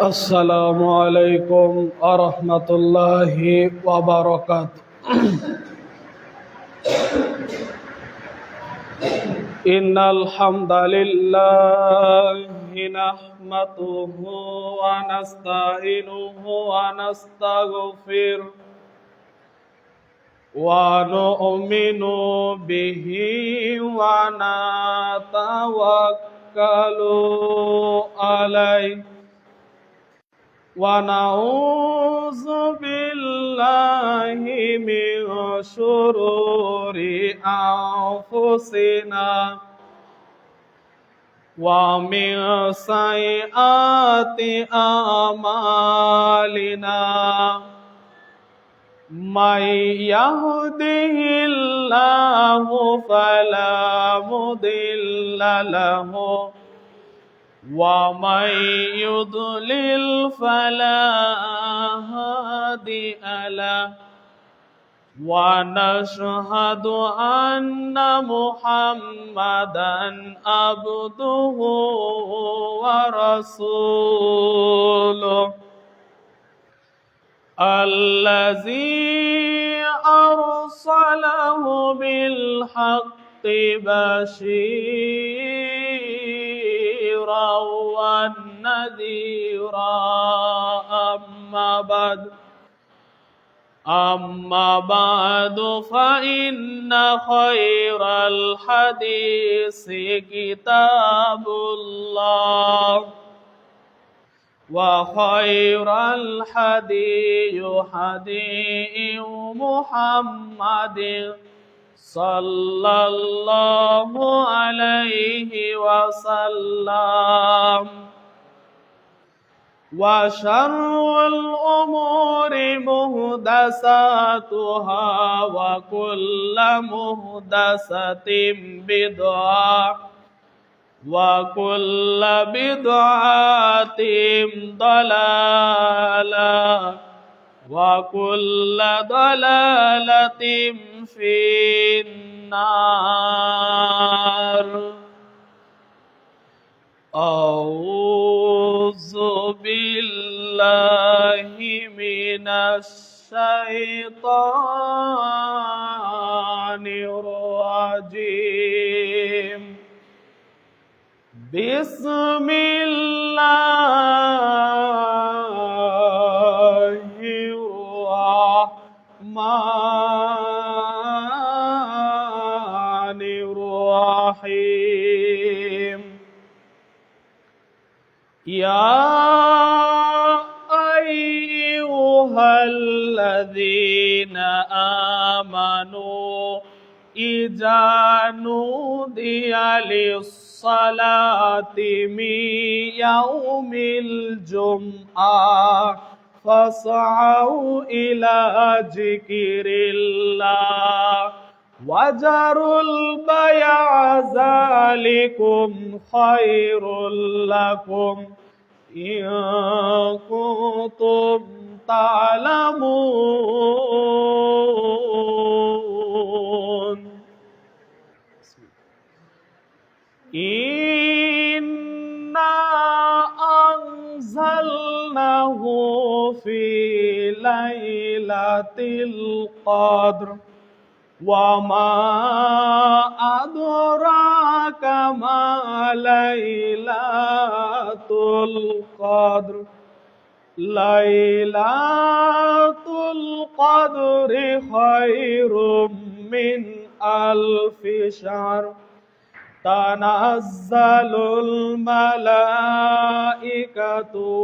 السلام عليكم ورحمة الله وبركاته. إن الحمد لله نحمده ونستعينه ونستغفره ونؤمن به ونتوكل عليه ونعوذ بالله من شرور أنفسنا ومن سيئات أعمالنا من يهده الله فلا مضل له ومن يضلل فلا هادي له ونشهد أن محمدا عبده ورسوله الذي أرسله بالحق بشيرا ونذيرا أما بعد فإن خير الحديث كتاب الله وخير الهدي هدي محمد صلى الله عليه وسلم وشر الأمور محدثاتها وكل محدثة بدعة وكل بدعة ضلالة وكل ضلالة في النار. أعوذ بالله من الشيطان الرجيم. بسم الله الرحمن الرحيم. يا أيها الذين آمنوا إذا نودي للصلاة من يوم الجمعة فاسعوا إلى ذكر الله وذروا البيع ذلكم خير لكم إن كنتم تعلمون. إنا أنزلناه في ليلة القدر وما أدراك ما ليلة القدر. ليلة القدر خير من 1000 شهر. تنزل الملائكة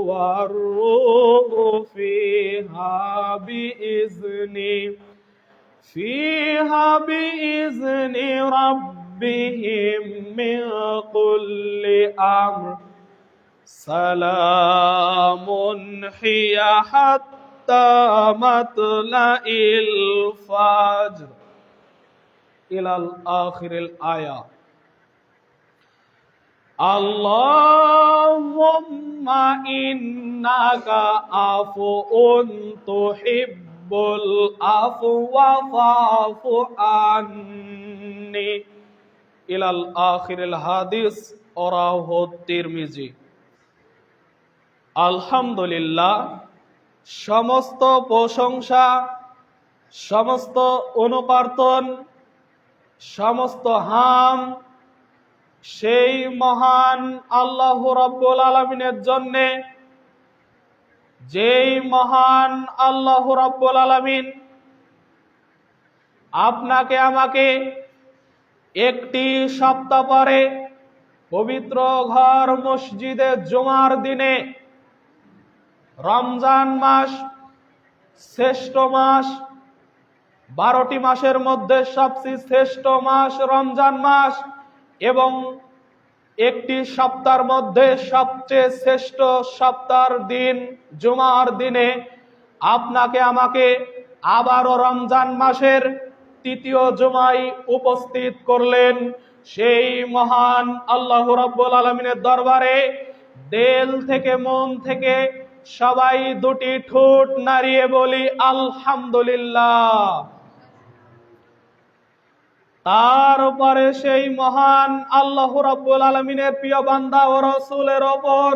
والروح فيها بإذن ربهم من كل أمر. سلام هي حتى مطلع الفجر إلى آخر الآية. اللهم إنك عفو تحب العفو فاعف عني إلى آخر الحديث رواه الترمذي. আলহামদুলিল্লাহ, সমস্ত প্রশংসা, সমস্ত অনুকর্তন, সমস্ত হাম সেই মহান আল্লাহ রাব্বুল আলামিনের জন্যে, যেই মহান আল্লাহ রাব্বুল আলামিন আপনাকে আমাকে একটি সপ্তাহ পরে পবিত্র ঘর মসজিদে জুমার দিনে রমজান মাস, শ্রেষ্ঠ মাস, 12টি মাসের মধ্যে সবচেয়ে শ্রেষ্ঠ মাস রমজান মাস, এবং একটি সপ্তাহের মধ্যে সবচেয়ে শ্রেষ্ঠ সপ্তাহের দিন জুমার দিনে আপনাকে আমাকে আবারও রমজান মাসের তৃতীয় জুমায় উপস্থিত করলেন। সেই মহান আল্লাহ রাব্বুল আলামিনের দরবারে দিল থেকে, মন থেকে সবাই দুটি ঠোঁট নাড়িয়ে বলি আলহামদুলিল্লাহ। তারপরে সেই মহান আল্লাহ রাব্বুল আলামিনের প্রিয় বান্দা ও রাসূলের ওপর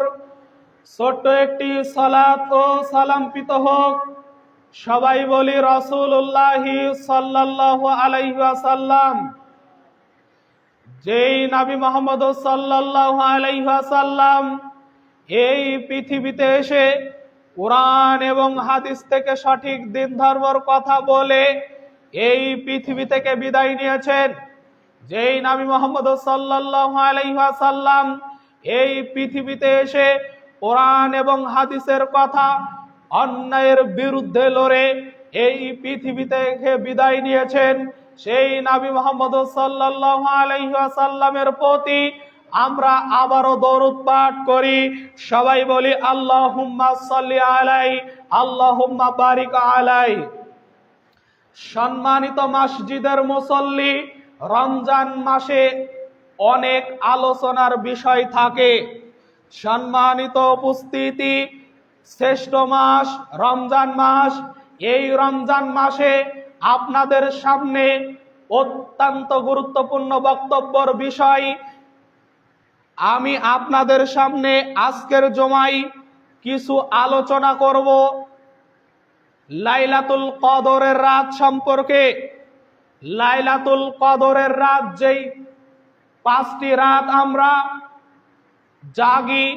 ছোট্ট একটি সালাত ও সালাম পিত হোক। সবাই বলি রাসূলুল্লাহ সাল্লাল্লাহু আলাইহি ওয়াসাল্লাম। যেই নবী মুহাম্মদ সাল্লাল্লাহু আলাইহি ওয়াসাল্লাম এই পৃথিবীতে এসে কোরআন এবং হাদিস থেকে সঠিক দিন ধর্মের কথা বলে এই পৃথিবী থেকে বিদায় নিয়েছেন, যেই নবী মুহাম্মদ সাল্লাল্লাহু আলাইহি ওয়াসাল্লাম এই পৃথিবীতে এসে কোরআন এবং হাদিসের কথা অন্যায়ের বিরুদ্ধে লড়ে এই পৃথিবী থেকে বিদায় নিয়েছেন, সেই নবী মুহাম্মদ সাল্লাল্লাহু আলাইহি ওয়াসাল্লামের প্রতি আমরা আবারও দরুদ পাঠ করি। সবাই বলি আল্লাহুম্মা সাল্লি আলাইহি, আল্লাহুম্মা বারিক আলাইহি। সম্মানিত মসজিদের মুসল্লি, রমজান মাসে অনেক আলোচনার বিষয় থাকে। সম্মানিত উপস্থিতি, শ্রেষ্ঠ মাস রমজান মাস। এই রমজান মাসে আপনাদের সামনে অত্যন্ত গুরুত্বপূর্ণ বক্তব্যের বিষয় আমি আপনাদের সামনে আজকের জুমায় কিছু আলোচনা করব লাইলাতুল কদরের রাত সম্পর্কে। লাইলাতুল কদরের রাত, যেই 5টি রাত আমরা জাগি,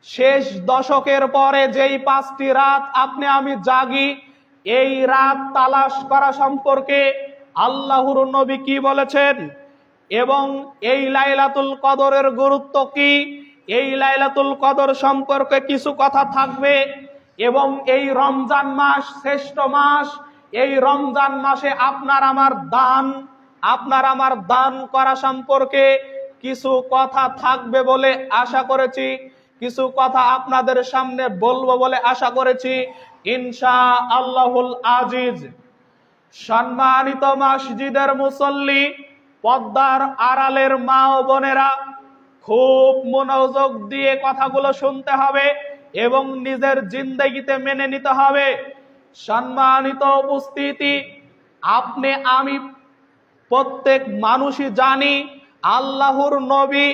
শেষ দশকের পরে যেই 5টি রাত আপনি আমি জাগি, এই রাত তালাশ করা সম্পর্কে আল্লাহর নবী কি বলেছেন এবং এই লাইলাতুল কদরের গুরুত্ব কি, এই লাইলাতুল কদর সম্পর্কে কিছু কথা থাকবে। এবং এই রমজান মাস শ্রেষ্ঠ মাস, এই রমজান মাসে আপনার আমার দান করা সম্পর্কে কিছু কথা থাকবে বলে আশা করেছি, কিছু কথা আপনাদের সামনে বলবো বলে আশা করেছি ইনশাআল্লাহুল আজিজ। সম্মানিত মসজিদের মুসল্লি, পর্দার আড়ালের মা ও বোনেরা, খুব মনোযোগ দিয়ে কথাগুলো শুনতে হবে এবং নিজের জিন্দেগিতে মেনে নিতে হবে। সম্মানিত উপস্থিতি, আপনি আমি প্রত্যেক মানুষই জানি আল্লাহর নবী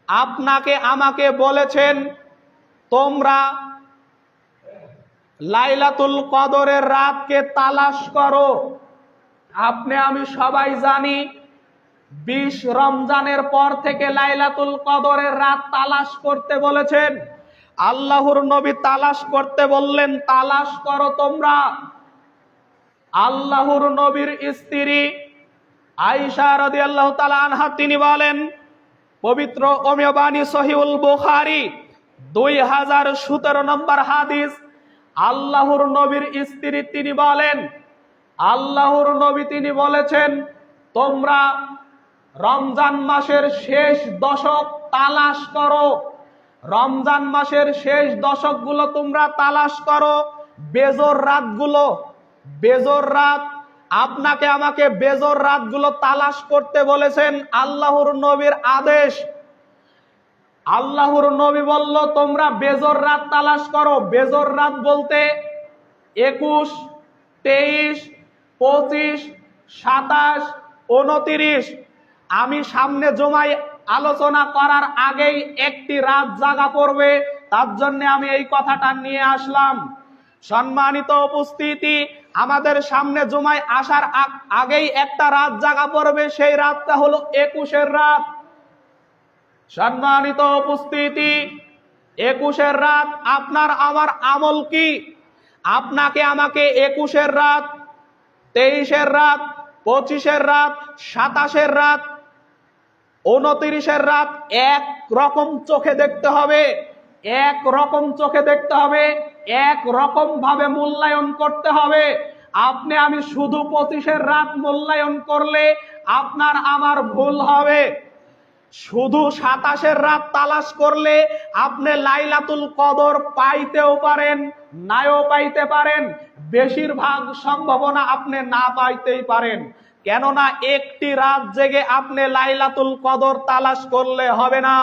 আপনাকে আমাকে বলেছেন তোমরা লাইলাতুল কদরের রাতকে তালাশ করো। আপনি আমি সবাই জানি 20 রমজানের পর থেকে লাইলাতুল কদরের রাত তালাশ করতে বলেছেন। আল্লাহর নবী তালাশ করতে বললেন, তালাশ করো তোমরা। আল্লাহর নবীর স্ত্রী আয়েশা রাদিয়াল্লাহু তাআলা আনহা তিনি বলেন, পবিত্র অমীয় বাণী সহিহুল বুখারী 2017 নম্বর হাদিস, আল্লাহর নবীর স্ত্রী তিনি বলেন, আল্লাহর নবী তিনি বলেছেন তোমরা রমজান মাসের শেষ দশক তালাশ করো। রমজান মাসের শেষ দশকগুলো তোমরা তালাশ করো। বেজোর রাতগুলো, বেজোর রাত, আপনাকে আমাকে বেজোর রাতগুলো তালাশ করতে বলেছেন আল্লাহর নবীর আদেশ। আল্লাহর নবী বলল তোমরা বেজোর রাত তালাশ করো। বেজোর রাত বলতে 21, 23, 25, 27, 29। আমি সামনে জমায় আলোচনা করার আগেই একটি রাত জাগা পড়বে, তার জন্য আমি এই কথাটা নিয়ে আসলাম। সম্মানিত উপস্থিতি, আমাদের সামনে জুমায় আসার আগেই একটা রাত জাগা পড়বে, সেই রাতটা হলো 21-এর রাত। সম্মানিত উপস্থিতি, 21-এর রাত আপনার আমার আমল কি? আপনাকে আমাকে 21-এর রাত, 23-এর রাত, 25-এর রাত, 27-এর রাত, 29-এর রাত এক রকম চোখে দেখতে হবে, এক রকম চোখে দেখতে হবে, এক রকম ভাবে মূল্যায়ন করতে হবে। আপনি আমি শুধু 25-এর রাত মূল্যায়ন করলে আপনার আমার ভুল হবে। শুধু 27-এর রাত তালাশ করলে আপনি লাইলাতুল কদর পাইতেও পারেন, নাও পাইতে পারেন। বেশিরভাগ সম্ভাবনা আপনি না পাইতেই পারেন। কেননা একটি রাত জেগে আপনি লাইলাতুল কদর তালাশ করলে হবে না।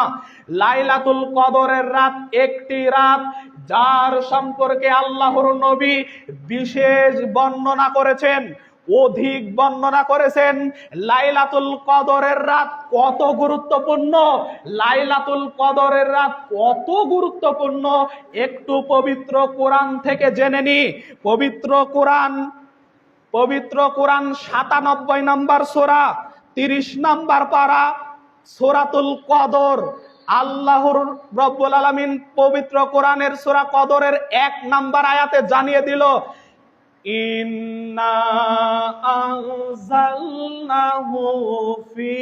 লাইলাতুল কদরের রাত একটি রাত, যার সম্পর্কে আল্লাহর নবী বিশেষ বর্ণনা করেছেন, অধিক বর্ণনা করেছেন। লাইলাতুল কদরের রাত কত গুরুত্বপূর্ণ, লাইলাতুল কদরের রাত কত গুরুত্বপূর্ণ একটু পবিত্র কোরআন থেকে জেনে নি। পবিত্র কোরআন 97 নম্বর সূরা, 30 নম্বর পারা, সূরাতুল কদর। আল্লাহর রব্বুল আলামিন পবিত্র কোরআনের সূরা কদরের 1 নম্বর আয়াতে জানিয়ে দিল, ইন্না আনজালনাহু ফি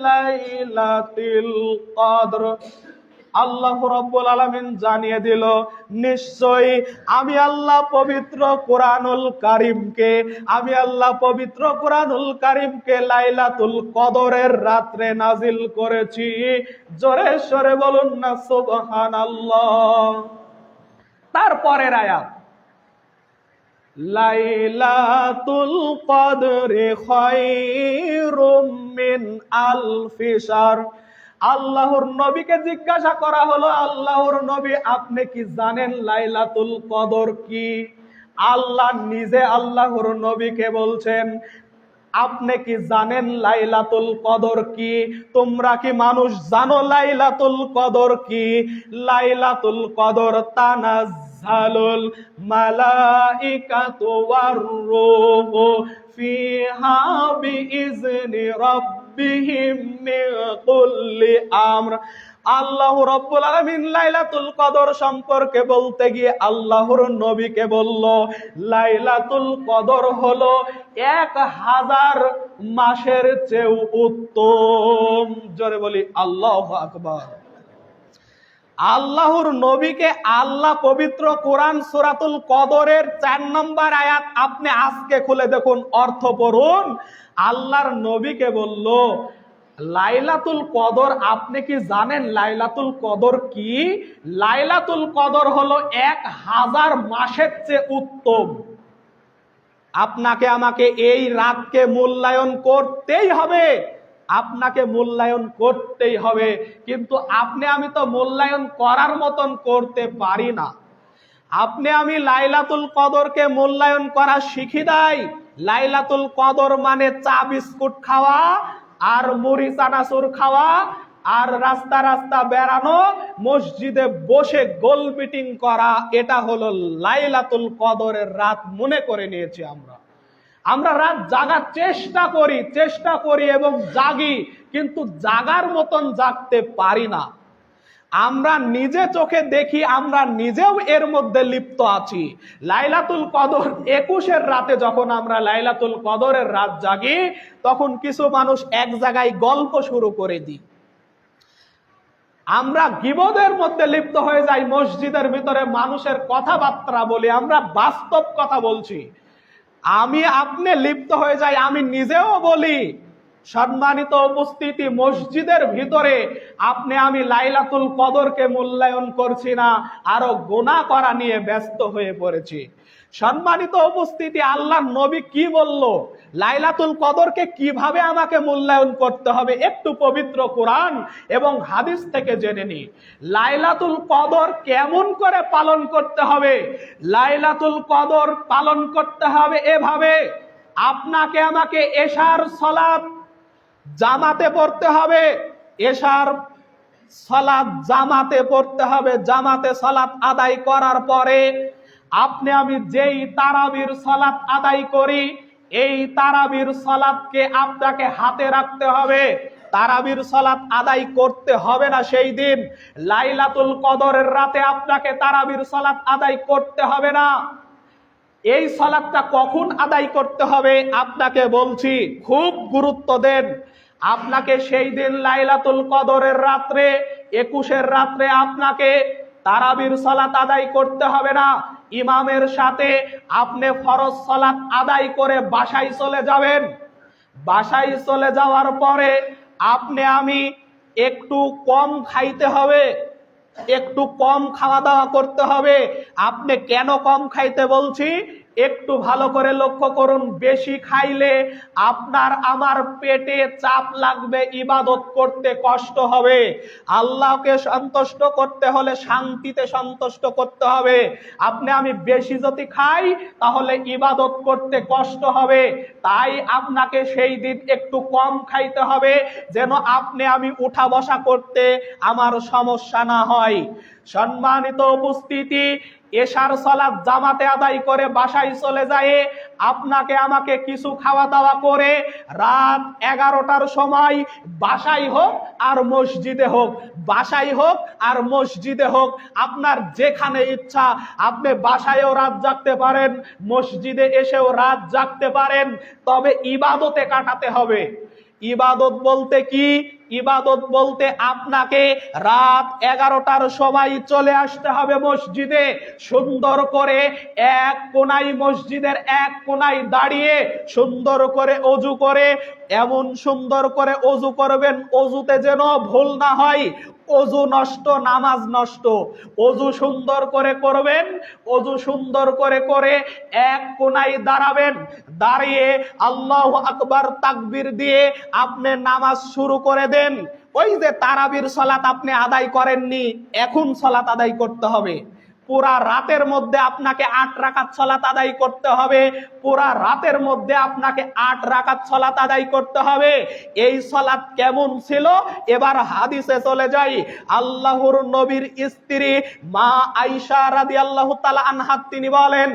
লাইলাতিল কদর। আল্লাহ রাব্বুল আলামিন জানিয়ে দিল, নিশ্চয়ই আমি আল্লাহ পবিত্র কোরআনুল কারীমকে, আমি আল্লাহ পবিত্র কোরআনুল কারীমকে লাইলাতুল কদরের রাতে নাজিল করেছি। জোরে সোরে বলুন না সুবহানাল্লাহ। তারপরের আয়াত, লাইলাতুল কদরে খায়রুম মিন আলফি শাহর। আল্লাহর নবীকে জিজ্ঞাসা করা হলো, আল্লাহর নবী আপনি কি জানেন লাইলাতুল কদর কি? আল্লাহ নিজে আল্লাহর নবীকে বলছেন, আপনি কি জানেন লাইলাতুল কদর কি? তোমরা কি মানুষ জানো লাইলাতুল কদর কি? লাইলাতুল কদর তানাজ্জালুল মালাইকাতু ওয়ার রূহু ফিহা বিইজনি রাব্বিহিম মিন কুল্লি আমর। আল্লাহ রাব্বুল আলামিন লাইলাতুল কদর সম্পর্কে বলতে গিয়ে আল্লাহর নবীকে বলল, লাইলাতুল কদর হলো 1000 মাসের চেয়েও উত্তম। জোরে বলি আল্লাহু আকবার। আল্লাহর নবীকে আল্লাহ পবিত্র কোরআন সূরাতুল কদরের 4 নম্বর আয়াত আপনি আজকে খুলে দেখুন, অর্থ পড়ুন। আল্লাহর নবীকে বলল, লাইলাতুল কদর আপনি কি জানেন লাইলাতুল কদর কি? লাইলাতুল কদর হলো 1000 মাসের চেয়ে উত্তম। আপনাকে আমাকে এই রাতকে মূল্যায়ন করতেই হবে, আপনাকে মূল্যায়ন করতেই হবে। কিন্তু আপনি আমি তো মূল্যায়ন করার মতন করতে পারি না। আপনি আমি লাইলাতুল কদরকে মূল্যায়ন করা শিখি নাই। লাইলাতুল কদর মানে চা বিস্কুট খাওয়া আর মুড়ি চানাচুর খাওয়া আর রাস্তা রাস্তা বেড়ানো, মসজিদে বসে গোল মিটিং করা, এটা হলো লাইলাতুল কদরের রাত মনে করে নিয়েছি আমরা। আমরা রাত জাগার চেষ্টা করি এবং জাগি, কিন্তু জাগার মতন জাগতে পারি না। আমরা নিজে চোখে দেখি, আমরা নিজেও এর মধ্যে লিপ্ত আছি। লাইলাতুল কদর 21-এর রাতে যখন আমরা লাইলাতুল কদরের রাত জাগি, তখন কিছু মানুষ এক জায়গায় গল্প শুরু করে দিই। আমরা গীবতের মধ্যে লিপ্ত হয়ে যাই, মসজিদের ভিতরে মানুষের কথাবার্তা বলি, আমরা বাস্তব কথা বলছি। আমি আপনি লিপ্ত হয়ে যাই, আমি নিজেও বলি। সম্মানিত উপস্থিতি, মসজিদের ভিতরে আপনি আমি লাইলাতুল কদরকে মূল্যায়ন করছি না, আরো গুনাহ করা নিয়ে ব্যস্ত হয়ে পড়েছি। সম্মানিত উপস্থিতি, আল্লাহর নবী কি বলল, লাইলাতুল কদরকে কিভাবে আমাকে মূল্যায়ন করতে হবে একটু পবিত্র কোরআন এবং হাদিস থেকে জেনে নি। লাইলাতুল কদর কেমন করে পালন করতে হবে? লাইলাতুল কদর পালন করতে হবে এভাবে, আপনাকে আমাকে এশার সালাত জামাতে পড়তে হবে। এশার সালাত জামাতে পড়তে হবে। জামাতে সালাত আদায় করার পরে আপনি আমি যেই তারাবির সালাত আদায় করি, এই তারাবির সালাতকে আপনাকে হাতে রাখতে হবে। তারাবির সালাত আদায় করতে হবে না সেই দিন। লাইলাতুল কদরের রাতে আপনাকে তারাবির সালাত আদায় করতে হবে না। এই সালাতটা কখন আদায় করতে হবে আপনাকে বলছি, খুব গুরুত্ব দেন। আপনাকে সেই দিন লাইলাতুল কদরের রাত্রে 21-এর রাত্রে আপনাকে তারাবির সালাত আদায় করতে হবে না। ইমামের সাথে আপনি ফরজ সালাত আদায় করে বাসায় চলে যাবেন। বাসায় চলে যাওয়ার পরে আপনি আমি একটু কম খাইতে হবে, একটু কম খাওয়া দাওয়া করতে হবে। আপনি কেন কম খাইতে বলছি একটু ভালো করে লক্ষ্য করুন। বেশি খাইলে আপনার আমার পেটে চাপ লাগবে, ইবাদত করতে কষ্ট হবে। আল্লাহকে সন্তুষ্ট করতে হলে শান্তিতে সন্তুষ্ট করতে হবে। আপনি আমি বেশি যদি খাই তাহলে ইবাদত করতে কষ্ট হবে। তাই আপনাকে সেই দিন একটু কম খাইতে হবে, যেন আপনি আমি উঠা বসা করতে আমার সমস্যা না হয়। সম্মানিত উপস্থিতি, এশার সালাত জামাতে আদায় করে বাসায় চলে যায় আপনাকে আমাকে কিছু খাওয়া দাওয়া করে রাত 11টার সময় বাসায় হোক আর মসজিদে হোক, বাসায় হোক আর মসজিদে হোক, আপনার যেখানে ইচ্ছা আপনি বাসায়ও রাত জাগতে পারেন, মসজিদে এসেও রাত জাগতে পারেন, তবে ইবাদতে কাটাতে হবে। ইবাদত বলতে কি? ইবাদত বলতে আপনাকে রাত 11টার সময় চলে আসতে হবে মসজিদে। সুন্দর করে এক কোনায়, মসজিদের এক কোনায় দাঁড়িয়ে সুন্দর করে অজু করে, এমন সুন্দর করে অজু করবেন অজুতে যেন ভুল না হয়। অজু নষ্ট, নামাজ নষ্ট। অজু সুন্দর করে করবেন, অজু সুন্দর করে করে এক কোনায় দাঁড়াবেন। দাঁড়িয়ে আল্লাহু আকবার তাকবীর দিয়ে আপনি নামাজ শুরু করে দেন। ওই যে তারাবির সালাত আপনি আদায় করেননি, এখন সালাত আদায় করতে হবে। পুরা রাতের মধ্যে আপনাকে 8 রাকাত সালাত আদায় করতে হবে। পুরা রাতের মধ্যে আপনাকে 8 রাকাত সালাত আদায় করতে হবে। এই সালাত কেমন ছিল এবার হাদিসে চলে যাই। আল্লাহর নবীর স্ত্রী মা আয়েশা রাদিয়াল্লাহু তাআলা আনহা তিনি বলেন,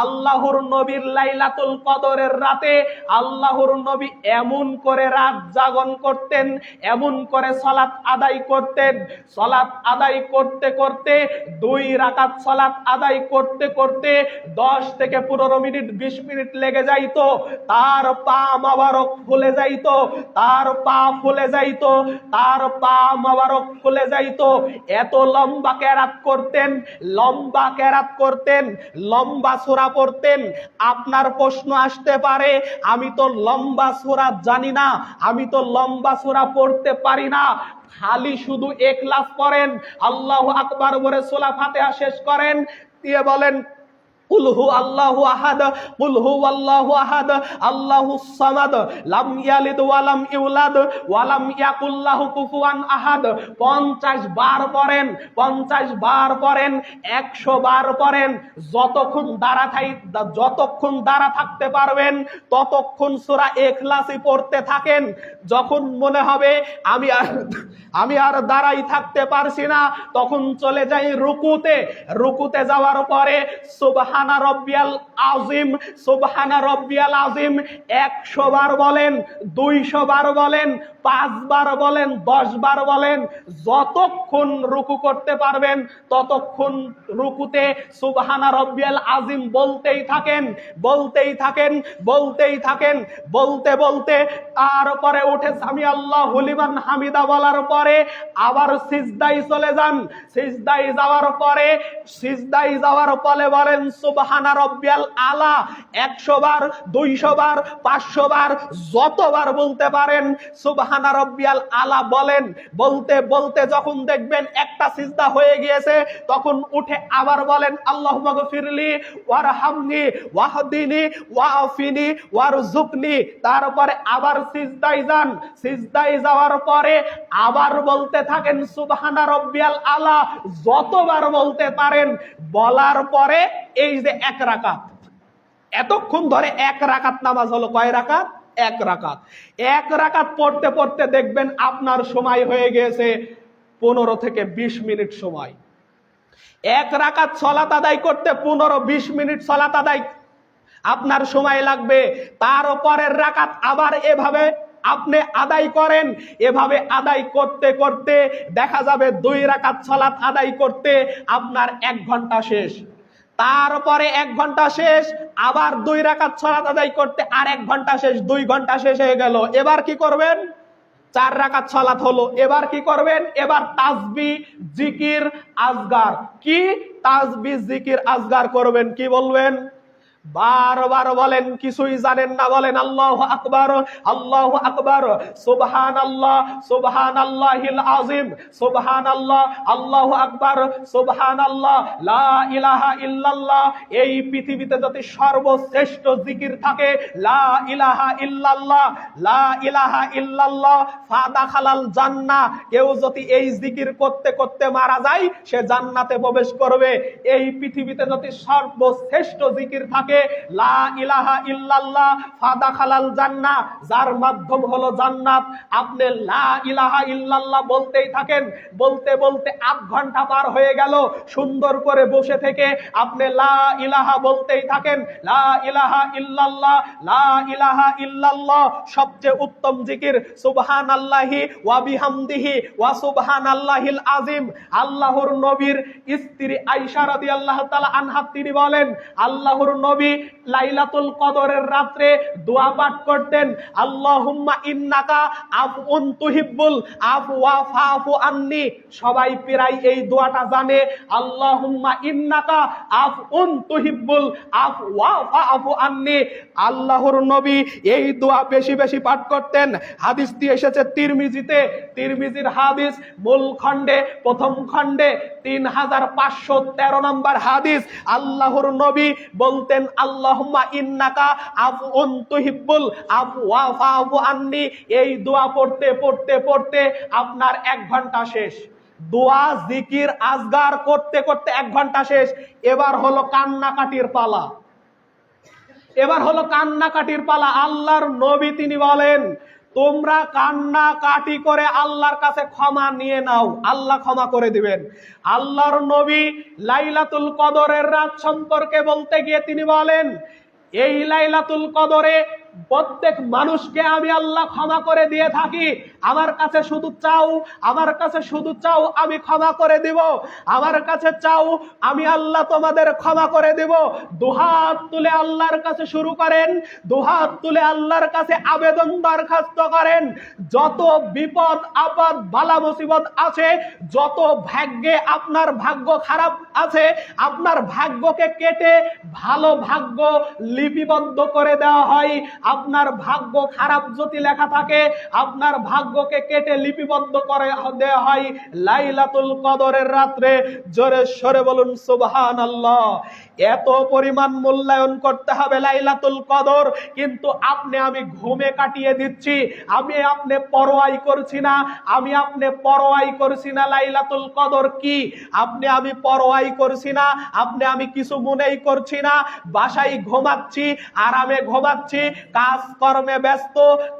আল্লাহর নবীর লাইলাতুল কদরের রাতে আল্লাহর নবী এমন করে রাত জাগরণ করতেন, এমন করে সালাত আদায় করতেন। সালাত আদায় করতে করতে 2 রাকাত সালাত আদায় করতে করতে 10 থেকে 15 মিনিট 20 মিনিট লেগে যাইতো। তার পা মোবারক ফুলে যাইতো, তার পা ফুলে যাইতো, তার পা মোবারক ফুলে যাইতো। এত লম্বা কেরাত করতেন, লম্বা কেরাত করতেন, লম্বা সূরা পড়তেন। আপনার প্রশ্ন আসতে পারে, আমি তো লম্বা সূরা জানি না, আমি তো লম্বা সূরা পড়তে পারি না, খালি শুধু ইখলাস পড়েন, আল্লাহু আকবার বলে সূরা ফাতিহা শেষ করেন, দিয়ে বলেন কুল হু আল্লাহু আহাদ, কুল হু আল্লাহু আহাদ, আল্লাহুস সামাদ, লাম ইয়ালিদ ওয়া লাম ইউলাদ ওয়া লাম ইয়াকুল লাহু কুফুয়ান আহাদ। 50 বার পড়েন, 50 বার পড়েন, 100 বার পড়েন। যতক্ষণ দাঁড়া থাকতে পারবেন ততক্ষণ সূরা ইখলাসই পড়তে থাকেন। যখন মনে হবে আমি আর দাঁড়াই থাকতে পারছি না, তখন চলে যাই রুকুতে। রুকুতে যাওয়ার পরে সুবহানা রব্বিয়াল আযীম, সুবহানা রব্বিয়াল আযীম 100 বার বলেন, 200 বার বলেন, 5 বার বলেন, 10 বার বলেন। যতক্ষণ রুকু করতে পারবেন ততক্ষণ রুকুতে সুবহানা রব্বিয়াল আযীম বলতেই থাকেন, বলতেই থাকেন, বলতেই থাকেন। বলতে বলতে তারপরে উঠে সামি আল্লাহু লিমান হামিদা বলার পরে আবার সিজদায় চলে যান। সিজদায় যাওয়ার পরে, সিজদায় যাওয়ার পরে বলেন সুবহানা রব্বিয়াল আলা 100 বার, 200 বার, 500 বার, যতবার বলতে পারেন সুবহানা রব্বিয়াল আলা বলেন। বলতে বলতে যখন দেখবেন একটা সিজদা হয়ে গিয়েছে তখন উঠে আবার বলেন আল্লাহুম্মা গফিরলি ওয়ারহামনি ওয়াহদিনি ওয়াআফিনি ওয়ারযুকনি। তারপরে আবার সিজদায় যান। সিজদায় যাওয়ার পরে আবার বলতে থাকেন সুবহানা রব্বিয়াল আলা, যতবার বলতে পারেন। বলার পরে এই যে 1 রাকাত, এতক্ষণ ধরে 1 রাকাত নামাজ হলো। কয় রাকাত? 1 রাকাত। 1 রাকাত পড়তে পড়তে দেখবেন আপনার সময় হয়ে গিয়েছে 15 থেকে 20 মিনিট সময়। এক রাকাত সালাত আদায় করতে 15-20 মিনিট সালাত আদায় আপনার সময় লাগবে। তার পরের রাকাত আবার এভাবে আপনি আদায় করেন, এভাবে আদায় করতে করতে দেখা যাবে 2 রাকাত সালাত আদায় করতে আপনার 1 ঘন্টা শেষ। তারপরে 1 ঘন্টা শেষ, আবার 2 রাকাত সালাত আদায় করতে আর 1 ঘন্টা শেষ, 2 ঘন্টা শেষ হয়ে গেল। এবার কি করবেন? 4 রাকাত সালাত হলো। এবার কি করবেন? এবার তাসবিহ, জিকির, আজগার। কি তাসবিহ, জিকির, আজগার করবেন। কি বলবেন? বারবার বলেন, কিছুই জানেন না, বলেন আল্লাহু আকবার, আল্লাহু আকবার, সুবহানাল্লাহ, সুবহানাল্লাহিল আযীম, সুবহানাল্লাহ, আল্লাহু আকবার, সুবহানাল্লাহ, লা ইলাহা ইল্লাল্লাহ। এই পৃথিবীতে যদি সর্বশ্রেষ্ঠ জিকির থাকে লা ইলাহা ইল্লাল্লাহ, লা ইলাহা ইল্লাল্লাহ ফাদাখালাল জান্নাহ। কেউ যদি এই জিকির করতে করতে মারা যায় সে জান্নাতে প্রবেশ করবে। এই পৃথিবীতে যদি সর্বশ্রেষ্ঠ জিকির থাকে লা ইলাহা ইল্লাল্লাহ ফাদাখালাল জান্নাহ, যার মাধ্যম হলো জান্নাত। আপনি লা ইলাহা ইল্লাল্লাহ বলতেই থাকেন, বলতে বলতে 8 ঘন্টা পার হয়ে গেল। সুন্দর করে বসে থেকে আপনি লা ইলাহা বলতেই থাকেন, লা ইলাহা ইল্লাল্লাহ, লা ইলাহা ইল্লাল্লাহ। সবচেয়ে উত্তম জিকির সুবহানাল্লাহি ওয়া বিহামদিহি ওয়া সুবহানাল্লাহিল আযীম। আল্লাহর নবীর স্ত্রী আয়েশা রাদিয়াল্লাহু তাআলা আনহা তিনি বলেন, আল্লাহর নবী লাইলাতুল কদরের রাতে দোয়া পাঠ করতেন, আল্লাহুম্মা ইন্নাকা আফউন তুহিব্বুল আফওয়া ফাফু আন্নি। সবাই প্রায় এই দোয়াটা জানে, আল্লাহুম্মা ইন্নাকা আফউন তুহিব্বুল আফওয়া ফাফু আন্নি। আল্লাহর নবী এই দোয়া বেশি বেশি পাঠ করতেন। হাদিসটি এসেছে তিরমিজিতে, তিরমিজির হাদিস মূল খণ্ডে প্রথম খণ্ডে 3513 নম্বর হাদিস। আল্লাহর নবী বলতেন, আল্লাহুম্মা ইন্নাকা আফউন তুহিব্বুল আফওয়া ফাফু আন্নি। এই দোয়া পড়তে পড়তে পড়তে আপনার 1 ঘন্টা শেষ। দোয়া, জিকির, আজগার করতে করতে 1 ঘন্টা শেষ। এবার হলো কান্নাকাটির পালা। এবার হলো কান্নাকাটির পালা। আল্লাহর নবী তিনি বলেন, তোমরা কান্নাকাটি করে আল্লাহর কাছে ক্ষমা নিয়ে নাও, আল্লাহ ক্ষমা করে দিবেন। আল্লাহর নবী লাইলাতুল কদরের রাত সম্পর্কে বলতে গিয়ে তিনি বলেন, এই লাইলাতুল কদরে প্রত্যেক মানুষকে আমি আল্লাহ ক্ষমা করে দিয়ে থাকি। আমার কাছে শুধু চাও, আমার কাছে শুধু চাও, আমি ক্ষমা করে দিব। আমার কাছে চাও, আমি আল্লাহ তোমাদের ক্ষমা করে দিব। দুহাত তুলে আল্লাহর কাছে শুরু করেন, দুহাত তুলে আল্লাহর কাছে আবেদন দরখাস্ত করেন। যত বিপদ আপদ বালা মুসিবত আছে, যত ভাগ্যে আপনার ভাগ্য খারাপ আছে, আপনার ভাগ্যকে কেটে ভালো ভাগ্য লিপিবদ্ধ করে দেওয়া হয়। আপনার ভাগ্য খারাপ যদি লেখা থাকে, আপনার ভাগ্যকে কেটে লিপিবদ্ধ করে দেওয়া হয় লাইলাতুল কদরের রাতে। জোরে সরে বলুন সুবহানাল্লাহ। এত পরিমাণ মূল্যায়ন করতে হবে লাইলাতুল কদর, কিন্তু আপনি আমি ঘুমে কাটিয়ে দিচ্ছি। আমি আপনি পরোয়াই করছি না, আমি আপনি পরোয়াই করছি না লাইলাতুল কদর কি। আপনি আমি পরোয়াই করছি না, আপনি আমি কিছু মনেই করছি না। বাসায় ঘুমাচ্ছি, আরামে ঘুমাচ্ছি, কাজ কর্মে ব্যস্ত,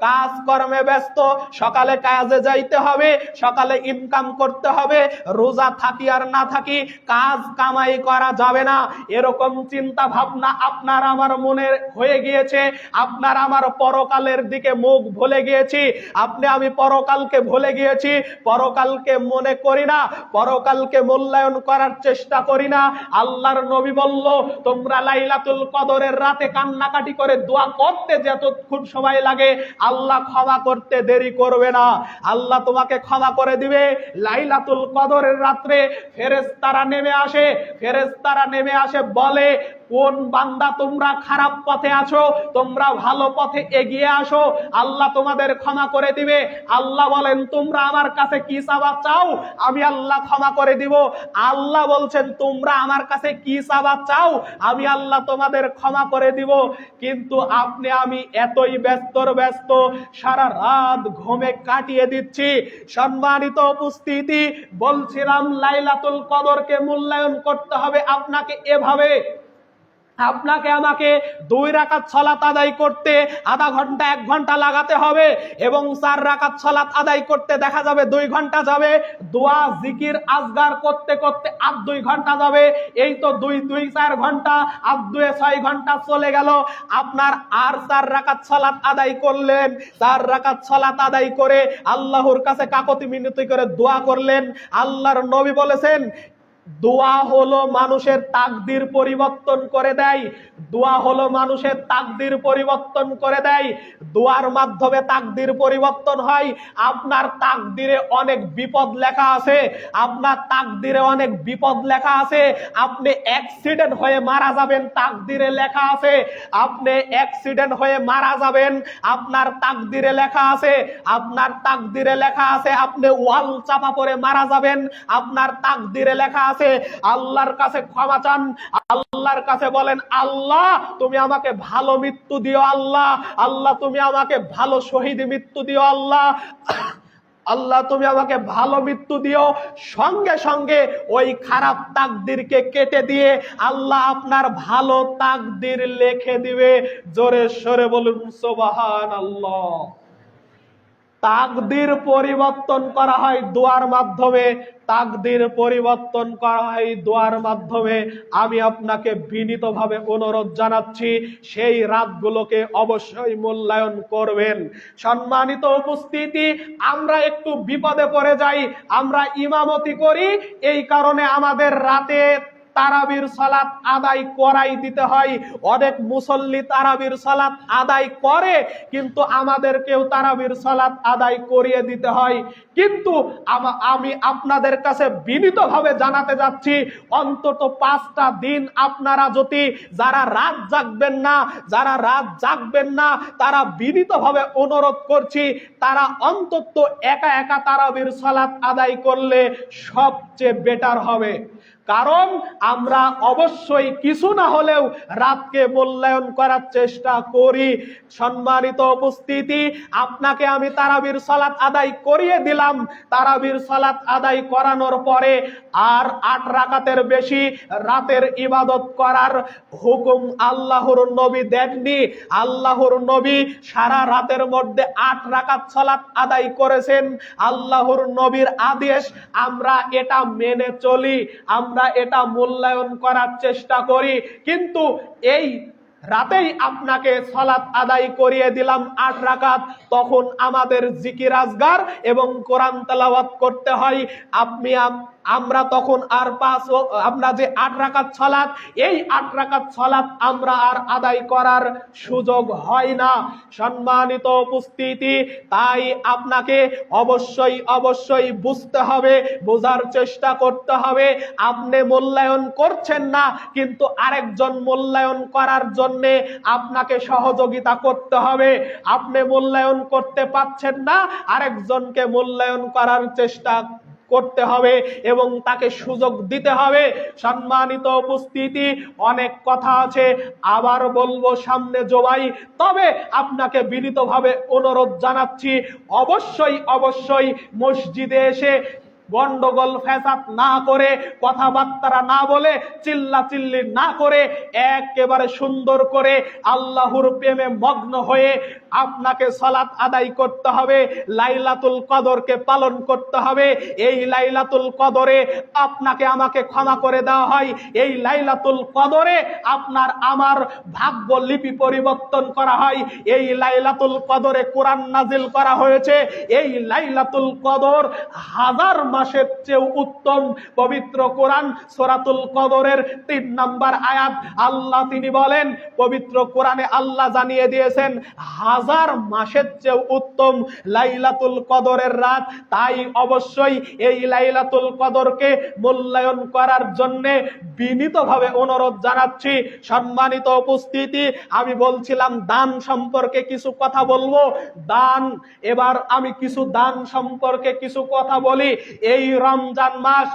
কাজ কর্মে ব্যস্ত। সকালে কাজে যাইতে হবে, সকালে ইনকাম করতে হবে। রোজা থাকি আর না থাকি কাজ কামাই করা যাবে না, এরকম চিন্তা ভাবনা আপনার আমার মনে হয়ে গিয়েছে। আপনার আমার পরকালের দিকে মুখ ভুলে গিয়েছি। আপনি আমি পরকালকে ভুলে গিয়েছি, পরকালকে মনে করি না, পরকালকে মূল্যায়ন করার চেষ্টা করি না। আল্লাহর নবী বলল, তোমরা লাইলাতুল কদরের রাতে কান্নাকাটি করে দোয়া করতে যতক্ষণ সময় লাগে, আল্লাহ ক্ষমা করতে দেরি করবে না। আল্লাহ তোমাকে ক্ষমা করে দিবে। লাইলাতুল কদরের রাতে ফেরেশতারা নেমে আসে, ফেরেশতারা নেমে আসে বলে, কোন বান্দা তোমরা খারাপ পথে আছো, তোমরা ভালো পথে এগিয়ে আসো, আল্লাহ তোমাদের ক্ষমা করে দিবে। আল্লাহ বলেন, তোমরা আমার কাছে কি চাওয়া চাও, আমি আল্লাহ ক্ষমা করে দিব। আল্লাহ বলছেন, তোমরা আমার কাছে কি চাওয়া চাও, আমি আল্লাহ তোমাদের ক্ষমা করে দিব। কিন্তু আপনি আমি এতই ব্যস্ত, সারা রাত ঘুমে কাটিয়ে দিচ্ছি। সম্মানিত উপস্থিতি, বলছিলাম লাইলাতুল কদরকে মূল্যায়ন করতে হবে আপনাকে এভাবে। আপনাকে আমাকে 2 রাকাত সালাত আদায় করতে আধা ঘন্টা 1 ঘন্টা লাগাতে হবে, এবং 4 রাকাত সালাত আদায় করতে দেখা যাবে 2 ঘন্টা যাবে, দোয়া জিকির আজগার করতে করতে আর 2 ঘন্টা যাবে। এই তো 2 4 ঘন্টা, আর 2 6 ঘন্টা চলে গেল। আপনার আর 4 রাকাত সালাত আদায় করলেন, 4 রাকাত সালাত আদায় করে আল্লাহর কাছে কাকুতি মিনতি করে দোয়া করলেন। আল্লাহর নবী বলেছেন, দোয়া হলো মানুষের তাকদির পরিবর্তন করে দেয়। দোয়া হলো মানুষের তাকদির পরিবর্তন করে দেয়। দোয়ার মাধ্যমে তাকদির পরিবর্তন হয়। আপনার তাকদিরে অনেক বিপদ লেখা আছে, আপনার তাকদিরে অনেক বিপদ লেখা আছে। আপনি অ্যাক্সিডেন্ট হয়ে মারা যাবেন, তাকদিরে লেখা আছে। আপনি অ্যাক্সিডেন্ট হয়ে মারা যাবেন, আপনার তাকদিরে লেখা আছে। আপনার তাকদিরে লেখা আছে আপনি ওয়াল চাপা পড়ে মারা যাবেন, আপনার তাকদিরে লেখা আছে। আল্লাহর কাছে ক্ষমা চান, আল্লাহর কাছে বলেন, আল্লাহ তুমি আমাকে ভালো মৃত্যু দিও, আল্লাহ আল্লাহ তুমি আমাকে ভালো শহীদ মৃত্যু দিও, আল্লাহ আল্লাহ তুমি আমাকে ভালো মৃত্যু দিও। সঙ্গে সঙ্গে ওই খারাপ তাকদিরকে কেটে দিয়ে আল্লাহ আপনার ভালো তাকদির লিখে দিবে। জোরে সরে বলুন সুবহানাল্লাহ। তাকদির পরিবর্তন করা হয় দোয়ার মাধ্যমে, তাকদির পরিবর্তন করা হয় দোয়ার মাধ্যমে। আমি আপনাকে বিনীতভাবে অনুরোধ জানাচ্ছি, সেই রাতগুলোকে অবশ্যই মূল্যায়ন করবেন। সম্মানিত উপস্থিতি, আমরা একটু বিপদে পড়ে যাই। আমরা ইমামতি করি, এই কারণে আমাদের রাতে তারাবির সালাত আদায় করাই দিতে হয়। অনেক মুসল্লি তারাবির সালাত আদায় করে, কিন্তু আমাদেরকেও তারাবির সালাত আদায় করিয়ে দিতে হয়। কিন্তু আমি আপনাদের কাছে বিনীতভাবে জানাতে যাচ্ছি, অন্তত 5টা দিন আপনারা যদি যারা রাত জাগবেন না তারা বিনীতভাবে অনুরোধ করছি, তারা অন্তত একা একা তারাবির সালাত আদায় করলে সবচেয়ে বেটার হবে। কারণ আমরা অবশ্যই কিছু না হলেও রাতকে মূল্যায়ন করার চেষ্টা করি। সম্মানিত উপস্থিতি, আপনাকে আমি তারাবির সালাত আদায় করিয়ে দিলাম। তারাবির সালাত আদায় করানোর পরে আর 8 রাকাতের বেশি রাতের ইবাদত করার হুকুম আল্লাহর নবী দেননি। আল্লাহর নবী সারা রাতের মধ্যে 8 রাকাত সালাত আদায় করেছেন। আল্লাহর নবীর আদেশ, আমরা এটা মেনে চলি, আমরা এটা মূল্যায়ন করার চেষ্টা করি। কিন্তু এই রাতেই আপনাকে সালাত আদায় করিয়ে দিলাম 8 রাকাত, তখন আমাদের জিকির আজগার এবং কোরআন তেলাওয়াত করতে হয়। আমরা তখন আর আমরা যে 8 রাকাত সালাত, এই 8 রাকাত সালাত আমরা আর আদায় করার সুযোগ হয় না। সম্মানিত উপস্থিতি, তাই আপনাকে অবশ্যই বুঝতে হবে, বোঝার চেষ্টা করতে হবে। আপনি মূল্যায়ন করছেন না, কিন্তু আরেকজন মূল্যায়ন করার জন্য আপনাকে সহযোগিতা করতে হবে। আপনি মূল্যায়ন করতে পারছেন না, আরেকজনকে মূল্যায়ন করার চেষ্টা করতে হবে এবং তাকে সুযোগ দিতে হবে। সম্মানিত উপস্থিতি, অনেক কথা আছে, আবার বলবো সামনে জবাই। তবে আপনাকে বিনীতভাবে অনুরোধ জানাচ্ছি, অবশ্যই মসজিদে এসে গন্ডগোল ফ্যাসাদ না করে, কথাবার্তা না বলে, চিল্লাচিল্লি না করে, একেবারে সুন্দর করে আল্লাহর প্রেমে মগ্ন হয়ে আপনাকে সালাত আদায় করতে হবে। লাইলাতুল কদরকে পালন করতে হবে। এই লাইলাতুল কদরে আপনাকে আমাকে ক্ষমা করে দেওয়া হয়। এই লাইলাতুল কদরে আপনার আমার ভাগ্য লিপি পরিবর্তন করা হয়। এই লাইলাতুল কদরে কোরআন নাজিল করা হয়েছে। এই লাইলাতুল কদর 1000 মাসের চেয়েও উত্তম। পবিত্র কোরআন সূরাতুল কদরের 3 নম্বর আয়াত আল্লাহ তিনি বলেন, পবিত্র কোরআনে আল্লাহ জানিয়ে দিয়েছেন 1000 মাসের চেয়েও উত্তম লাইলাতুল কদরের রাত। তাই অবশ্যই এই লাইলাতুল কদরকে মূল্যায়ন করার জন্য বিনীতভাবে অনুরোধ জানাচ্ছি। সম্মানিত উপস্থিতি, আমি বলছিলাম দান সম্পর্কে কিছু কথা বলবো। দান, এবার আমি কিছু দান সম্পর্কে কিছু কথা বলি। এই রমজান মাস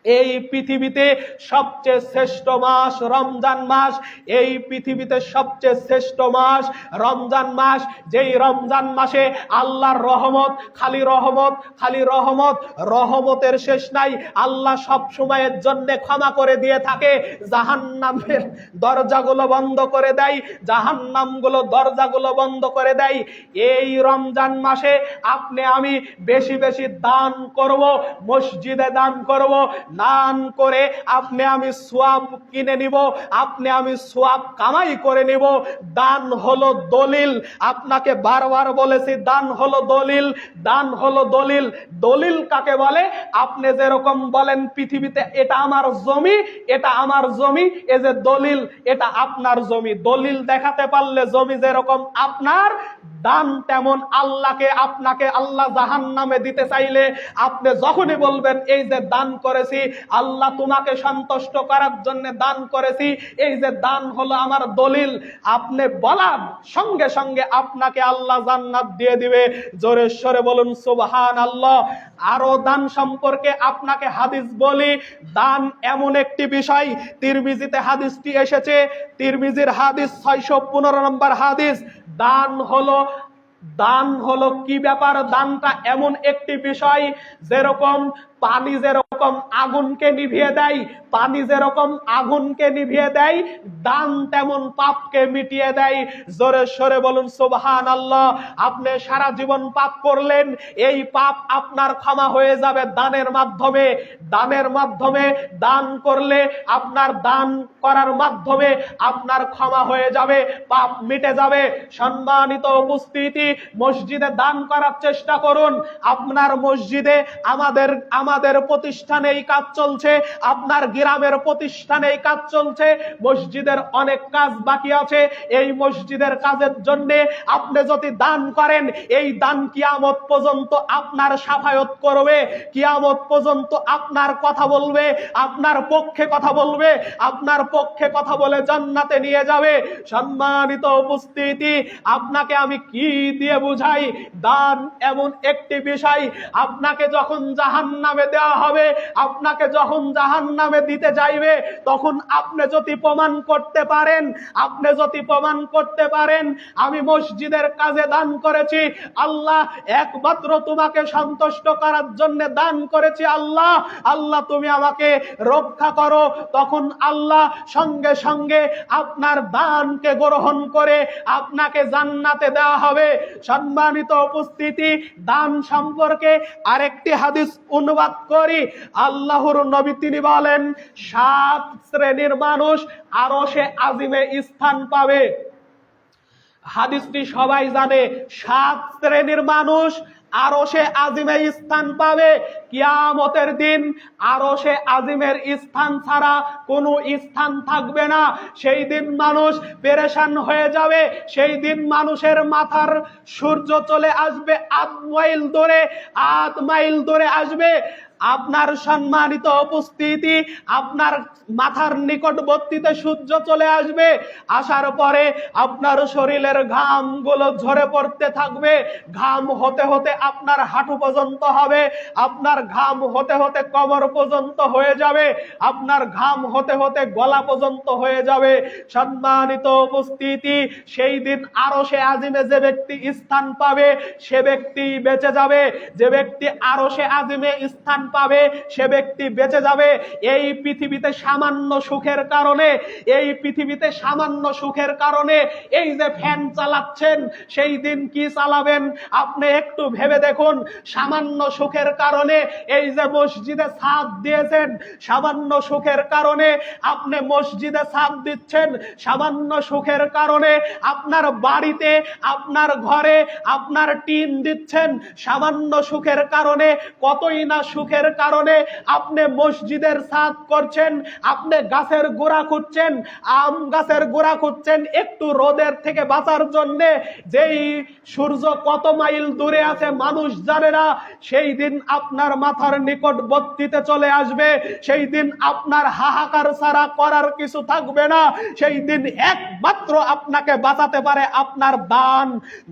এই পৃথিবীতে সবচেয়ে শ্রেষ্ঠ মাস রমজান মাস। এই পৃথিবীতে সবচেয়ে শ্রেষ্ঠ মাস রমজান মাস। যেই রমজান মাসে আল্লাহর রহমত, খালি রহমত, খালি রহমত, রহমতের শেষ নাই। আল্লাহ সব সময়ের জন্য ক্ষমা করে দিয়ে থাকে। জাহান্নামের দরজাগুলো বন্ধ করে দেয়, জাহান্নামগুলো দরজাগুলো বন্ধ করে দেয়। এই রমজান মাসে আপনি আমি বেশি বেশি দান করব, মসজিদে দান করব। দান করে আপনি আমি সওয়াব কিনে নিব, আপনি আমি সওয়াব কামাই করে নিব। দান হলো দলিল। আপনাকে বারবার বলেছি, দান হলো দলিল, দান হলো দলিল। দলিল কাকে বলে? আপনি যেরকম বলেন পৃথিবীতে এটা আমার জমি, এটা আমার জমি, এই যে দলিল, এটা আপনার জমি। দলিল দেখাতে পারলে জমি যেরকম আপনার, দান তেমন আল্লাহকে আপনাকে আল্লাহ জাহান্নামে দিতে চাইলে আপনি যখনই বলবেন এই যে দান করেছি, আল্লাহ তোমাকে সন্তুষ্ট করার জন্য দান করেছি, এই যে দান হলো আমার দলিল, আপনি বলার সঙ্গে সঙ্গে আপনাকে আল্লাহ জান্নাত দিয়ে দিবে। জোরে সরে বলুন সুবহানাল্লাহ। আরো দান সম্পর্কে আপনাকে হাদিস বলি। দান এমন একটি বিষয়, তিরমিজিতে হাদিসটি এসেছে, তিরমিজির হাদিস 615 নম্বর হাদিস। দান হলো কি ব্যাপার? দানটা এমন একটি বিষয়, যেরকম পানি যেরকম আগুনকে নিভিয়ে দেয়, পানি যেরকম আগুনকে নিভিয়ে দেয়, দান তেমন পাপকে মিটিয়ে দেয়। জোরে সরে বলুন সুবহানাল্লাহ। আপনি সারা জীবন পাপ করলেন, এই পাপ আপনার ক্ষমা হয়ে যাবে দানের মাধ্যমে। দানের মাধ্যমে দান করলে, আপনার দান করার মাধ্যমে আপনার ক্ষমা হয়ে যাবে, পাপ মিটে যাবে। সম্মানিত উপস্থিতি, মসজিদে দান করার চেষ্টা করুন। আপনার মসজিদে, আমাদের প্রতিষ্ঠানে এই কাজ চলছে, আপনার গ্রামের প্রতিষ্ঠানে এই কাজ চলছে। মসজিদের অনেক কাজ বাকি আছে। এই মসজিদের কাজের জন্য আপনি যদি দান করেন, এই দান কিয়ামত পর্যন্ত আপনার শাফায়াত করবে, কিয়ামত পর্যন্ত আপনার কথা বলবে, আপনার পক্ষে কথা বলবে, আপনার পক্ষে কথা বলে জান্নাতে নিয়ে যাবে। সম্মানিত উপস্থিতি, আপনাকে আমি কি দিয়ে বুঝাই? দান এমন একটি বিষয়, আপনাকে যখন জাহান্নামে দেওয়া হবে, আপনাকে যখন জাহান্নামে দিতে যাইবে, তখন আপনি যদি প্রমাণ করতে পারেন, আপনি যদি প্রমাণ করতে পারেন আমি মসজিদের কাজে দান করেছি, আল্লাহ একমাত্র তোমাকে সন্তুষ্ট করার জন্য দান করেছি, আল্লাহ আল্লাহ তুমি আমাকে রক্ষা করো, তখন আল্লাহ সঙ্গে সঙ্গে আপনার দানকে গ্রহণ করে আপনাকে জান্নাতে দেওয়া হবে। সম্মানিত উপস্থিতি, দান সম্পর্কে আরেকটি হাদিস অনুবাদ করি। আল্লাহর নবী তিনি বলেন, 7 শ্রেণীর মানুষ আরশে আজিমে স্থান পাবে। হাদিসটি সবাই জানে। 7 শ্রেণীর মানুষ আরশে আজিমে স্থান পাবে। কিয়ামতের দিন আরশে আজিমের স্থান ছাড়া কোনো স্থান থাকবে না। সেই দিন মানুষ পেরেশান হয়ে যাবে। সেই দিন মানুষের মাথার সূর্য চলে আসবে 8 মাইল দূরে, 8 মাইল দূরে আসবে। আপনার সম্মানিত উপস্থিতি, আপনার মাথার নিকটবর্তীতে সূর্য চলে আসবে। আসার পরে আপনার শরীরের ঘামগুলো ঝরে পড়তে থাকবে। ঘাম হতে হতে আপনার হাঁটু পর্যন্ত হবে, আপনার ঘাম হতে হতে কোমর পর্যন্ত হয়ে যাবে, আপনার ঘাম হতে হতে গলা পর্যন্ত হয়ে যাবে। সম্মানিত উপস্থিতি, সেই দিন আরশে আজিমে যে ব্যক্তি স্থান পাবে সে ব্যক্তি বেঁচে যাবে। যে ব্যক্তি আরশে আজিমে স্থান পাবে সে ব্যক্তি বেঁচে যাবে। এই পৃথিবীতে সামান্য সুখের কারণে, এই পৃথিবীতে সামান্য সুখের কারণে এই যে ফ্যান চালাচ্ছেন, সেই দিন কি চালাবেন আপনি একটু ভেবে দেখুন। সামান্য সুখের কারণে এই যে মসজিদে ছাদ দিয়েছেন, সামান্য সুখের কারণে আপনি মসজিদে ছাদ দিচ্ছেন, সামান্য সুখের কারণে আপনার বাড়িতে, আপনার ঘরে আপনার টিন দিচ্ছেন, সামান্য সুখের কারণে, কতই না সুখের কারণে আপনি মসজিদের ছাদ করছেন, আপনি গাছের গোড়া খুঁজছেন, আম গাছের গোড়া খুঁজছেন একটু রোদের থেকে বাঁচার জন্য। যেই সূর্য কত মাইল দূরে আছে মানুষ জানে না, সেই দিন আপনার মাথার নিকটবর্তীতে চলে আসবে। সেই দিন আপনার হাহাকার ছাড়া করার কিছু থাকবে না। সেই দিন একমাত্র আপনাকে বাঁচাতে পারে আপনার দান।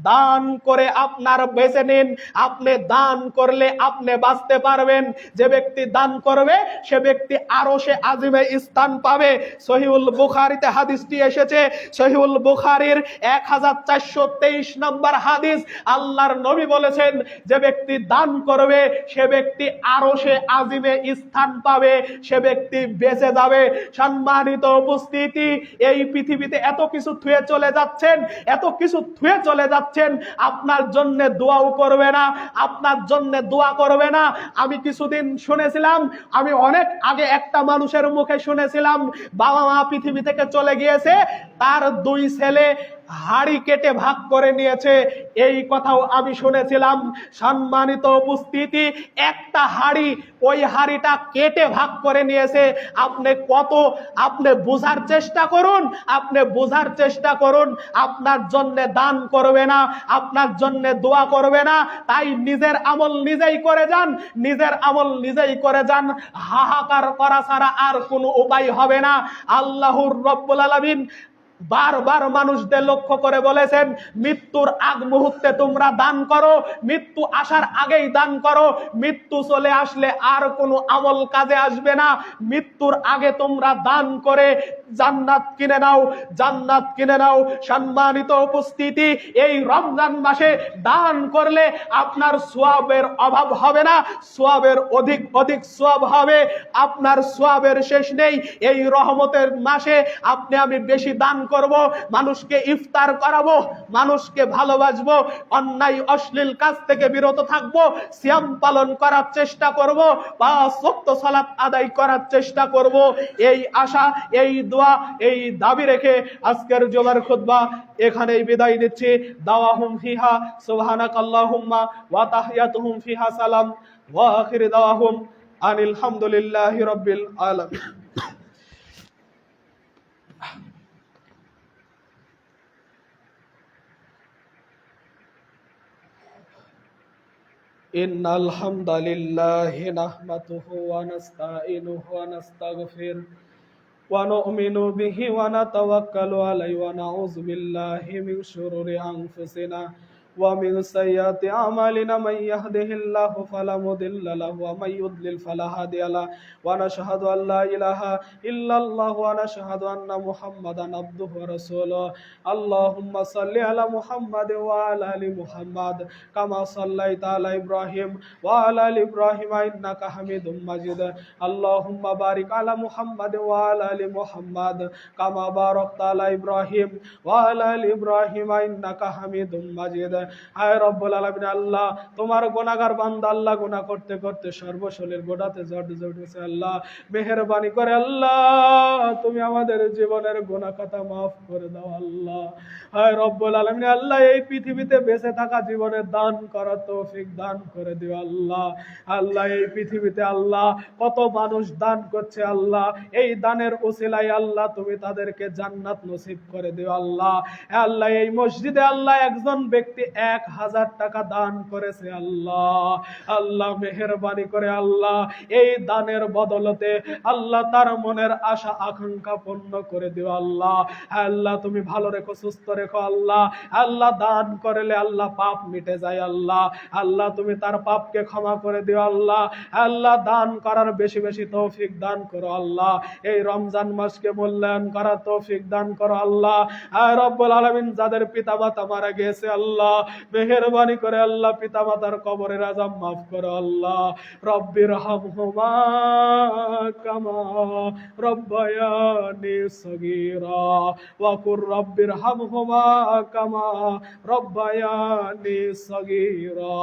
দান করে আপনার বেঁচে নিন। আপনি দান করলে আপনি বাঁচতে পারবেন। যে ব্যক্তি দান করবে সে ব্যক্তি আরশে আজিমে স্থান পাবে। সহিহুল বুখারীতে হাদিসটি এসেছে, সহিহুল বুখারীর 1423 নম্বর হাদিস। আল্লাহর নবী বলেছেন যে ব্যক্তি দান করবে সে ব্যক্তি আরশে আজিমে স্থান পাবে, সে ব্যক্তি বেঁচে যাবে। সম্মানিত উপস্থিতি, এই পৃথিবীতে এত কিছু থুয়ে চলে যাচ্ছেন, এত কিছু থুয়ে চলে যাচ্ছেন, আপনার জন্য দোয়াও করবে না, আপনার জন্য দোয়া করবে না। আমি কিছুদিন শুনেছিলাম, আমি অনেক আগে একটা মানুষের মুখে শুনেছিলাম, বাবা মা পৃথিবী থেকে চলে গিয়েছে, তার 2 ছেলে হাড়ি কেটে ভাগ করে নিয়েছে, এই কথাও আমি শুনেছিলাম। সম্মানিত উপস্থিতি, একটা হাড়ি, ওই হাড়িটা কেটে ভাগ করে নিয়েছে। আপনি বোঝার চেষ্টা করুন, আপনি বোঝার চেষ্টা করুন। আপনার জন্য দান করবে না, আপনার জন্য দোয়া করবে না, তাই নিজের আমল নিজেই করে যান, নিজের আমল নিজেই করে যান। হাহাকার করা ছাড়া আর কোনো উপায় হবে না। আল্লাহুর রব্বুল আলামিন বারবার মানুষদের লক্ষ্য করে বলেছেন, মৃত্যুর আগ মুহূর্তে তোমরা দান করো, মৃত্যু আসার আগেই দান করো, মৃত্যু চলে আসলে আর কোনো আমল কাজে আসবে না। মৃত্যুর আগে তোমরা দান করে জান্নাত কিনে নাও, জান্নাত কিনে নাও। সম্মানিত উপস্থিতি, এই রমজান মাসে দান করলে আপনার সওয়াবের অভাব হবে না, সওয়াবের অধিক অধিক সওয়াব হবে, আপনার সওয়াবের শেষ নেই। এই রহমতের মাসে আপনি আমি বেশি দান করব, মানুষকে ইফতার করাবো, মানুষকে ভালোবাসবো, অন্যায় অশ্লীল কাজ থেকে বিরত থাকবো, সিয়াম পালন করার চেষ্টা করব, 5 ওয়াক্ত সালাত আদায় করার চেষ্টা করব। এই আশা, এই দোয়া, এই দাবি রেখে আজকের জুমার খুতবা এখানেই বিদায় নিচ্ছি। দাওয়াহুম ফিহা সুবহানাকাল্লাহুম্মা ওয়া তাহিয়াতুহুম ফিহা সালাম ওয়া আখির দাওয়াহুম আনিল হামদুলিল্লাহি রাব্বিল আলামিন। ইন্নাল হামদালিল্লাহি নাহমাদুহু ওয়া নাস্তাঈনুহু ওয়া নাস্তাগফিরুহু ওয়া নু'মিনু বিহি ওয়া নাতাওয়াক্কালু আলাইহি ওয়া নাউযু বিল্লাহি মিন শুরুরি আনফুসিনা ওয়া মিন সাইয়্যাতি আমালিনা মান ইয়াহদিহিল্লাহু ফালা মুদিল্লা লাহু ওয়া মান ইউদ্লিল ফালা হাদিয়া লাহু ওয়া নাশহাদু আল্লা ইলাহা ইল্লাল্লাহু ওয়া নাশহাদু আন্না মুহাম্মাদান আবদুহু ওয়া রাসূলুহু। আল্লাহুম্মা সাল্লি আলা মুহাম্মাদ ওয়া আলা আলি মুহাম্মাদ কামা সাল্লাইতা আলা ইব্রাহিম ওয়া আলা আলি ইব্রাহিম ইন্নাকা হামিদুম মাজিদ। আল্লাহুম্মা বারিক আলা মুহাম্মাদ ওয়া আলা আলি মুহাম্মাদ কামা বারাকতা আলা ইব্রাহিম ওয়া আলা আলি ইব্রাহিম ইন্নাকা হামিদুম মাজিদ। আয় রব্বুল আলামিন, আল্লাহ তোমার গুনাহগার বান্দা, আল্লাহ গুনাহ করতে করতে সর্বশরীর গোটাতে জর্জরিত হয়েছে। আল্লাহ মেহেরবানি করে আল্লাহ তুমি আমাদের জীবনের গুনাহ খাতা মাফ করে দাও। আল্লাহ আয় রব্বুল আলামিন, আল্লাহ এই পৃথিবীতে বেঁচে থাকা জীবনের দান করার তৌফিক দান করে দিও। আল্লাহ আল্লাহ এই পৃথিবীতে আল্লাহ কত মানুষ দান করছে, আল্লাহ এই দানের উসিলায় আল্লাহ তুমি তাদেরকে জান্নাত নসিব করে দিও। আল্লাহ আল্লাহ এই মসজিদে আল্লাহ একজন ব্যক্তি 1000 টাকা দান করেছে। আল্লাহ আল্লাহ মেহেরবানি করে আল্লাহ এই দানের বদলতে আল্লাহ তার মনের আশা আকাঙ্ক্ষা পূর্ণ করে দিও। আল্লাহ আল্লাহ তুমি ভালো রেখো, সুস্থ রেখো। আল্লাহ আল্লাহ দান করলে আল্লাহ পাপ মিটে যায়। আল্লাহ আল্লাহ তুমি তার পাপকে ক্ষমা করে দিও। আল্লাহ আল্লাহ দান করার বেশি বেশি তৌফিক দান করো। আল্লাহ এই রমজান মাসকে মূল্যায়ন করার তৌফিক দান করো। আল্লাহ আর রব্বুল আলামিন যাদের পিতামাতা মারা গেছে আল্লাহ মেহেরবানি করে আল্লাহ পিতামাতার কবরের আযাব মাফ করো। আল্লাহ রব্বির হামহুমা কামা রব্বায়ানি সগীরা ওয়া কুর রব্বির হামহুমা কামা রব্বায়ানি সগীরা।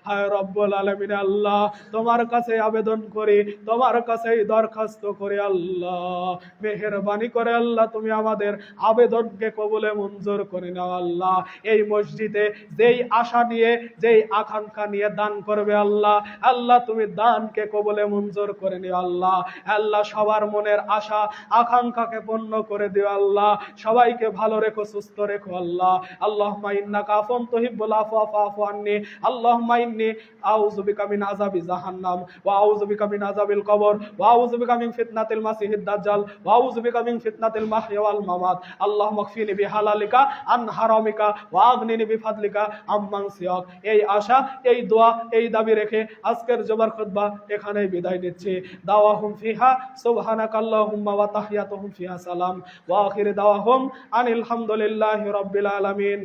হায় রব্বুল আলামিন, আল্লাহ তোমার কাছে আবেদন করি, তোমার কাছে দরখাস্ত করি, আল্লাহ মেহেরবানি করে আল্লাহ তুমি আমাদের আবেদনকে কবুলে মঞ্জুর করে নাও। আল্লাহ এই মসজিদে যেই আশা নিয়ে, যেই আকাঙ্ক্ষা নিয়ে দান করবে আল্লাহ আল্লাহ তুমি দানকে কবুলে মঞ্জুর করে নিও। আল্লাহ আল্লাহ সবার মনের আশা আকাঙ্ক্ষাকে পূর্ণ করে দিও। আল্লাহ সবাইকে ভালো রেখো, সুস্থ রেখো। আল্লাহ আল্লাহুম্মা ইন্নাকা আফুন তুহিব্বুল আফওয়া ফাফু আন্নি। আল্লাহুম্মা ইন্নী আউযু বিকা মিন আযাবি জাহান্নাম ওয়া আউযু বিকা মিন আযাবিল কবর ওয়া আউযু বিকা মিন ফিতনাতিল মাসিহিদ দাজ্জাল ওয়া আউযু বিকা মিন ফিতনাতিল মাহইয়া ওয়াল মামাত। আল্লাহুম্মা কফিনি বিহালালিকা আন হারামিকা ওয়া আগনিনি বিফাদলিকা বিফাদলিকা আম্মান সিয়াক। এই আশা, এই দোয়া, এই দাবি রেখে আজকের জুমার খুতবা এখানেই বিদায় নিচ্ছি। দাওয়াহুম ফিহা সুবহানাকাল্লাহুম্মা ওয়া তাহিয়াতুহুম ফিহা সালাম ওয়া আখির দাওয়াহুম আনিল হামদুলিল্লাহি রাব্বিল আলামিন।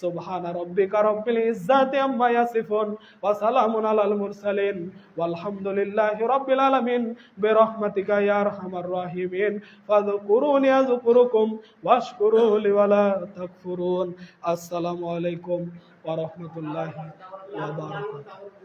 সুবহানা রাব্বিকা রাব্বিল ইজ্জাতি আম্মা ইয়াসিফুন ওয়া সালামুন আলাল মুরসালিন ওয়ালহামদুলিল্লাহি রাব্বিল আলামিন বিরহমাতিকা ইয়া আরহামার রাহিমিন ফাযকুরুনি আযকুরুকুম ওয়াশকুরু লি ওয়া লা তাকফুরুন। আসসালামু আলাইকুম ওয়া রাহমাতুল্লাহি ওয়া বারাকাতুহু।